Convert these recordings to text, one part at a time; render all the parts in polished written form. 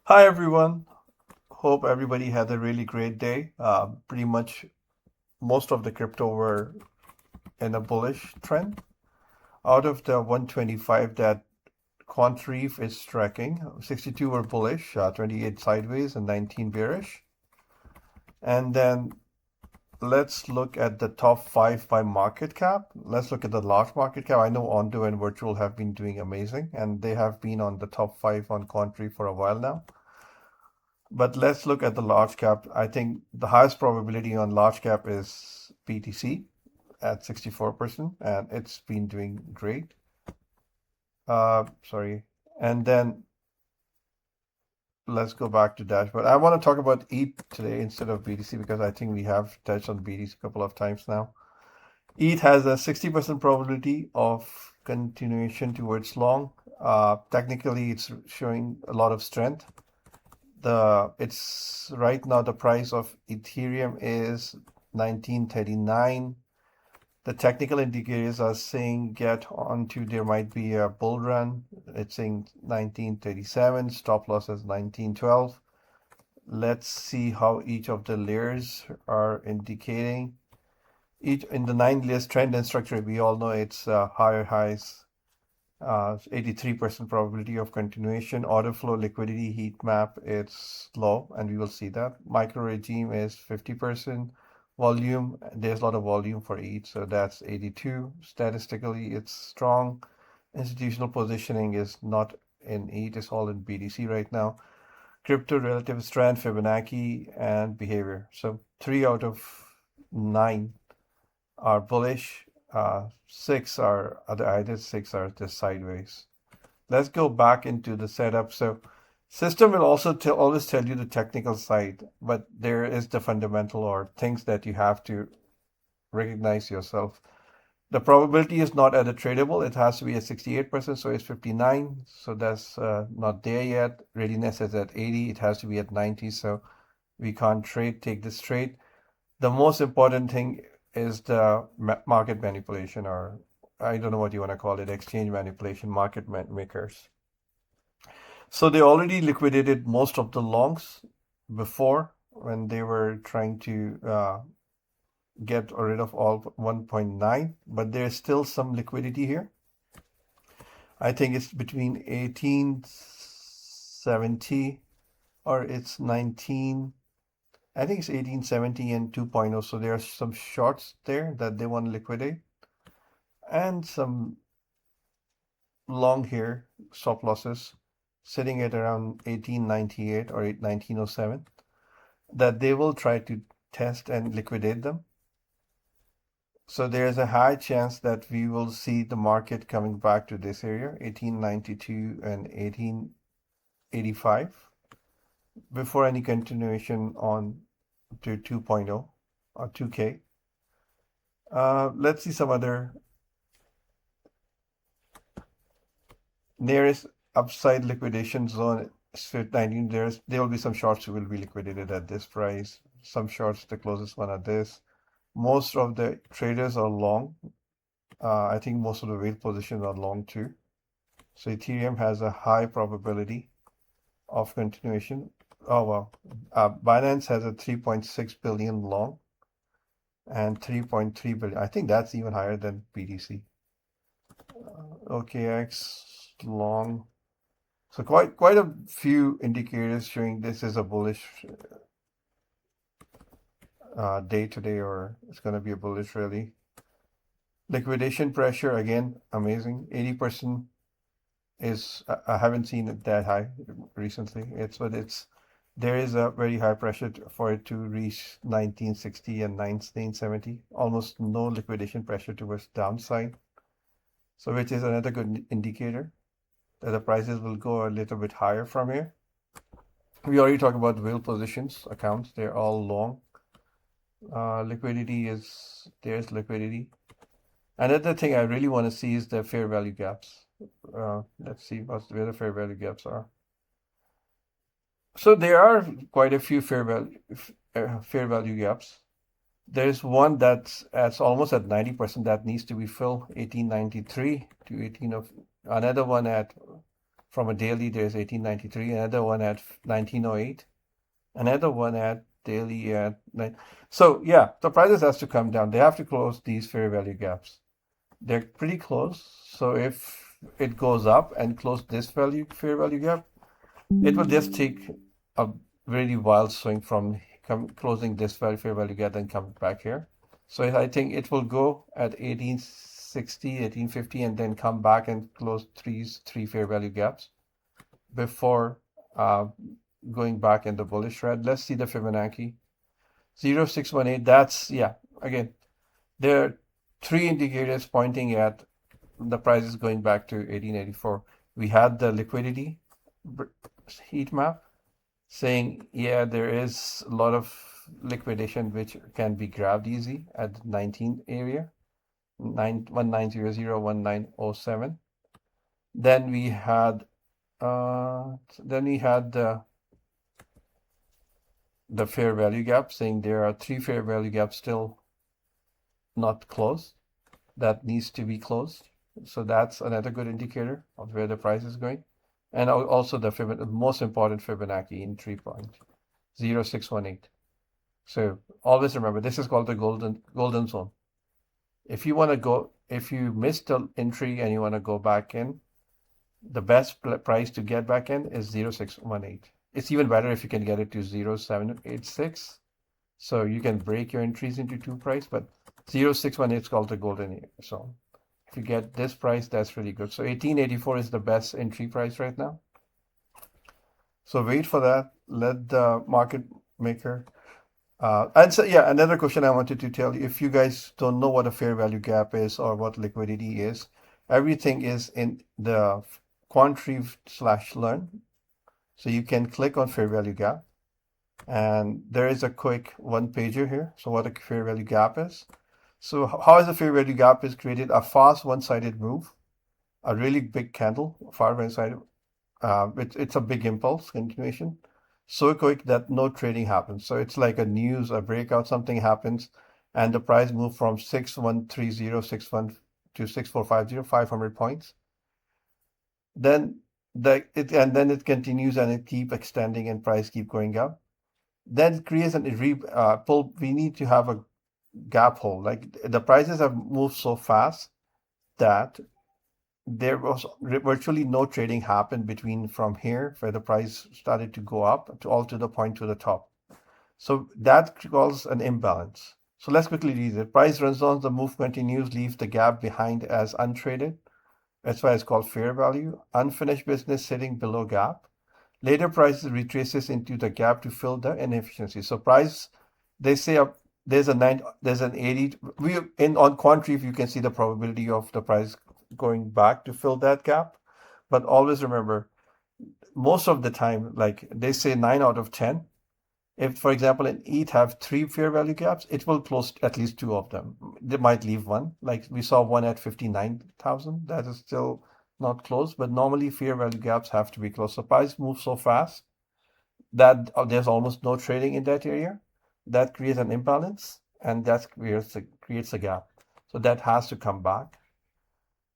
Hi everyone. Hope everybody had a really great day. Pretty much most of the crypto were in a bullish trend. Out of the 125 that Quantreef is tracking, 62 were bullish, 28 sideways, and 19 bearish. And then let's look at the top five by market cap. Let's look at the large market cap. I know Ondo and Virtual have been doing amazing, and they have been on the top five on Quantreef for a while now. But let's look at the large cap. I think the highest probability on large cap is BTC at 64%, and it's been doing great. Sorry. And then let's go back to dashboard. I want to talk about ETH today instead of BTC because I think we have touched on BTC a couple of times now. ETH has a 60% probability of continuation towards long. Technically, it's showing a lot of strength. It's right now the price of Ethereum is 1939. The technical indicators are saying get onto there might be a bull run. It's saying 1937, stop loss is 1912. Let's see how each of the layers are indicating. Each in the 9 layers trend and structure, we all know it's higher highs, 83% probability of continuation. Order flow liquidity heat map, it's low, and we will see that. Micro regime is 50%. Volume, there's a lot of volume for each, so that's 82. Statistically, it's strong. Institutional positioning is not in ETH, it's all in BTC right now. Crypto relative strength, Fibonacci, and behavior. So 3 out of 9 are bullish. Six are either 6 are just sideways. Let's go back into the setup. So system will also always tell you the technical side, but there is the fundamental or things that you have to recognize yourself. The probability is not at a tradable. It has to be at 68%, so it's 59. So that's not there yet. Readiness is at 80. It has to be at 90. So we can't take this trade. The most important thing is the market manipulation, or I don't know what you want to call it, exchange manipulation, market makers. So they already liquidated most of the longs before when they were trying to get rid of all 1.9, but there's still some liquidity here. I think it's between 1870 or it's 19. I think it's 1870 and 2.0. So there are some shorts there that they want to liquidate and some long here stop losses sitting at around 1898 or 1907 that they will try to test and liquidate them. So there's a high chance that we will see the market coming back to this area, 1892 and 1885, before any continuation on to 2.0 or 2K. Let's see some other nearest upside liquidation zone. 19, there will be some shorts who will be liquidated at this price. Some shorts, the closest one at this. Most of the traders are long. I think most of the whale positions are long too. So Ethereum has a high probability of continuation. Oh wow. Binance has a 3.6 billion long and 3.3 billion. I think that's even higher than BTC. OKX long. So quite a few indicators showing this is a bullish day today, or it's going to be a bullish rally. Liquidation pressure again, amazing. 80% is I haven't seen it that high recently. There is a very high pressure for it to reach 1960 and 1970. Almost no liquidation pressure towards downside. So which is another good indicator that the prices will go a little bit higher from here. We already talked about whale positions accounts. They're all long. Liquidity there's liquidity. Another thing I really want to see is the fair value gaps. Let's see where the fair value gaps are. So there are quite a few fair value gaps. There's one that's almost at 90% that needs to be filled, 1893 to 18 of another one at From a daily, there's 1893, another one at 1908, another one at daily at 9. So yeah, the prices has to come down. They have to close these fair value gaps. They're pretty close. So if it goes up and close this fair value gap, it will just take a really wild swing from closing this fair value gap and come back here. So I think it will go at 1860, 1850, and then come back and close three fair value gaps before going back in the bullish red. Let's see the Fibonacci. 0618, that's, yeah, again, there are three indicators pointing at the prices going back to 1884. We had the liquidity heat map saying, yeah, there is a lot of liquidation which can be grabbed easy at 19 area, 1900, 1907. Then we had the fair value gap saying there are three fair value gaps still not closed that needs to be closed. So that's another good indicator of where the price is going. And also the most important Fibonacci in 3.0618. So always remember, this is called the golden zone. If you missed the entry and you want to go back in, the best price to get back in is 0618. It's even better if you can get it to 0786. So you can break your entries into two price, but 0618 is called the golden zone. If you get this price, that's really good. So 1884 is the best entry price right now. So wait for that. Let the market maker. And so, yeah, another question I wanted to tell you, if you guys don't know what a fair value gap is or what liquidity is, everything is in the Quantreef/learn. So you can click on fair value gap. And there is a quick one pager here. So what a fair value gap is. So how is a fair value gap is created? A fast one-sided move, a really big candle, far one-sided. It's a big impulse continuation, so quick that no trading happens. So it's like a breakout, something happens, and the price moved from 6130.61 to 6450, 500 points. Then it continues and it keep extending and price keep going up. Then it creates a pull. We need to have a gap hold. Like the prices have moved so fast that there was virtually no trading happened between from here where the price started to go up to the point to the top. So that calls an imbalance. So let's quickly read it. Price runs on, the move continues, leaves the gap behind as untraded. That's why it's called fair value. Unfinished business sitting below gap. Later prices retraces into the gap to fill the inefficiency. So price, they say there's an 80. On Quantreef you can see the probability of the price going back to fill that gap. But always remember, most of the time, like they say 9 out of 10. If, for example, an ETH have 3 fair value gaps, it will close at least 2 of them. They might leave one. Like we saw one at 59,000. That is still not closed, but normally fair value gaps have to be closed. So price moves so fast that there's almost no trading in that area. That creates an imbalance, and that creates a gap. So that has to come back.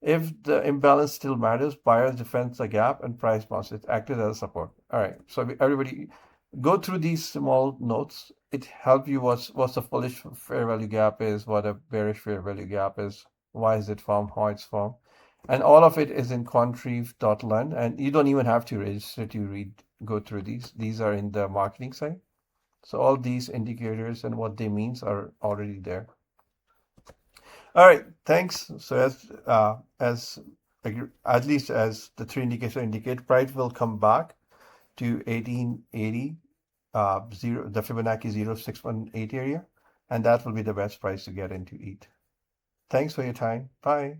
If the imbalance still matters, buyers defend the gap and price bounce. It acted as a support. All right. So everybody go through these small notes. It helps you what's the bullish fair value gap is, what a bearish fair value gap is, why is it formed, how it's formed. And all of it is in Quantreef.learn. And you don't even have to register to go through these. These are in the marketing site. So all these indicators and what they mean are already there. All right, thanks. So at least as the three indicators indicate, price will come back to 1880, the Fibonacci 0618 area, and that will be the best price to get into ETH. Thanks for your time. Bye.